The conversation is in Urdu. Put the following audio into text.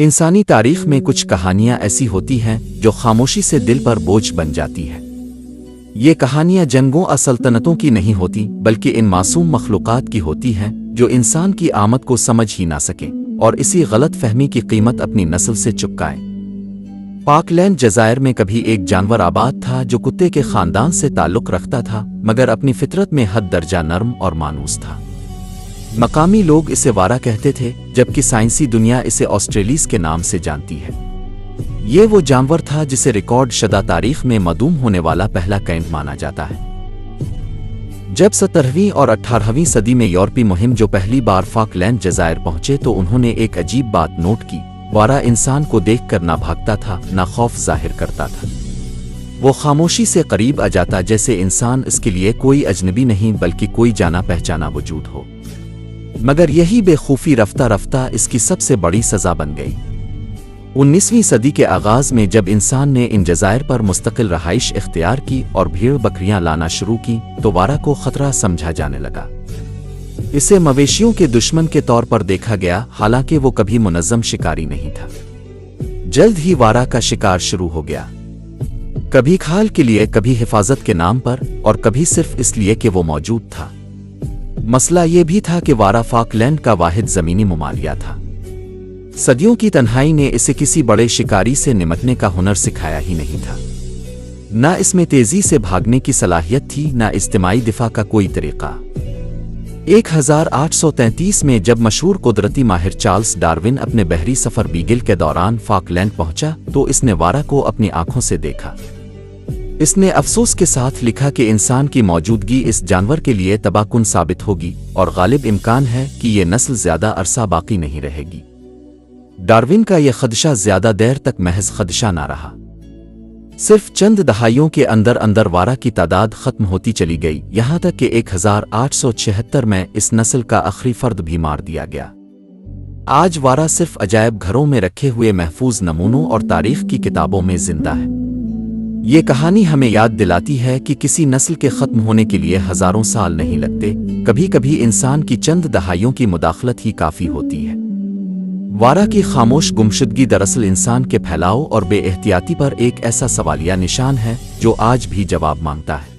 انسانی تاریخ میں کچھ کہانیاں ایسی ہوتی ہیں جو خاموشی سے دل پر بوجھ بن جاتی ہیں۔ یہ کہانیاں جنگوں اور سلطنتوں کی نہیں ہوتی بلکہ ان معصوم مخلوقات کی ہوتی ہیں جو انسان کی آمد کو سمجھ ہی نہ سکیں اور اسی غلط فہمی کی قیمت اپنی نسل سے چکائیں۔ پاک لینڈ جزائر میں کبھی ایک جانور آباد تھا جو کتے کے خاندان سے تعلق رکھتا تھا، مگر اپنی فطرت میں حد درجہ نرم اور مانوس تھا۔ مقامی لوگ اسے وارا کہتے تھے، جبکہ سائنسی دنیا اسے آسٹریلیس کے نام سے جانتی ہے۔ یہ وہ جانور تھا جسے ریکارڈ شدہ تاریخ میں معدوم ہونے والا پہلا کینٹ مانا جاتا ہے۔ جب 17ویں اور 18ویں صدی میں یورپی مہم جو پہلی بار فاک لینڈ جزائر پہنچے تو انہوں نے ایک عجیب بات نوٹ کی۔ وارا انسان کو دیکھ کر نہ بھاگتا تھا نہ خوف ظاہر کرتا تھا۔ وہ خاموشی سے قریب آ جاتا جیسے انسان اس کے لیے کوئی اجنبی نہیں بلکہ کوئی جانا پہچانا وجود ہو۔ مگر یہی بے خوفی رفتہ رفتہ اس کی سب سے بڑی سزا بن گئی۔ 19ویں صدی کے آغاز میں جب انسان نے ان جزائر پر مستقل رہائش اختیار کی اور بھیڑ بکریاں لانا شروع کی تو وارا کو خطرہ سمجھا جانے لگا۔ اسے مویشیوں کے دشمن کے طور پر دیکھا گیا، حالانکہ وہ کبھی منظم شکاری نہیں تھا۔ جلد ہی وارا کا شکار شروع ہو گیا، کبھی کھال کے لیے، کبھی حفاظت کے نام پر، اور کبھی صرف اس لیے کہ وہ موجود تھا۔ مسئلہ یہ بھی تھا کہ وارا فاک لینڈ کا واحد زمینی ممالیہ تھا۔ صدیوں کی تنہائی نے اسے کسی بڑے شکاری سے نمٹنے کا ہنر سکھایا ہی نہیں تھا۔ نہ اس میں تیزی سے بھاگنے کی صلاحیت تھی، نہ اجتماعی دفاع کا کوئی طریقہ۔ 1833 میں جب مشہور قدرتی ماہر چارلس ڈارون اپنے بحری سفر بیگل کے دوران فاک لینڈ پہنچا تو اس نے وارا کو اپنی آنکھوں سے دیکھا۔ اس نے افسوس کے ساتھ لکھا کہ انسان کی موجودگی اس جانور کے لیے تباہ کن ثابت ہوگی اور غالب امکان ہے کہ یہ نسل زیادہ عرصہ باقی نہیں رہے گی۔ ڈارون کا یہ خدشہ زیادہ دیر تک محض خدشہ نہ رہا۔ صرف چند دہائیوں کے اندر اندر وارا کی تعداد ختم ہوتی چلی گئی، یہاں تک کہ 1876 میں اس نسل کا آخری فرد بھی مار دیا گیا۔ آج وارا صرف عجائب گھروں میں رکھے ہوئے محفوظ نمونوں اور تاریخ کی کتابوں میں زندہ ہے۔ یہ کہانی ہمیں یاد دلاتی ہے کہ کسی نسل کے ختم ہونے کے لیے ہزاروں سال نہیں لگتے، کبھی کبھی انسان کی چند دہائیوں کی مداخلت ہی کافی ہوتی ہے۔ وارا کی خاموش گمشدگی دراصل انسان کے پھیلاؤ اور بے احتیاطی پر ایک ایسا سوالیہ نشان ہے جو آج بھی جواب مانگتا ہے۔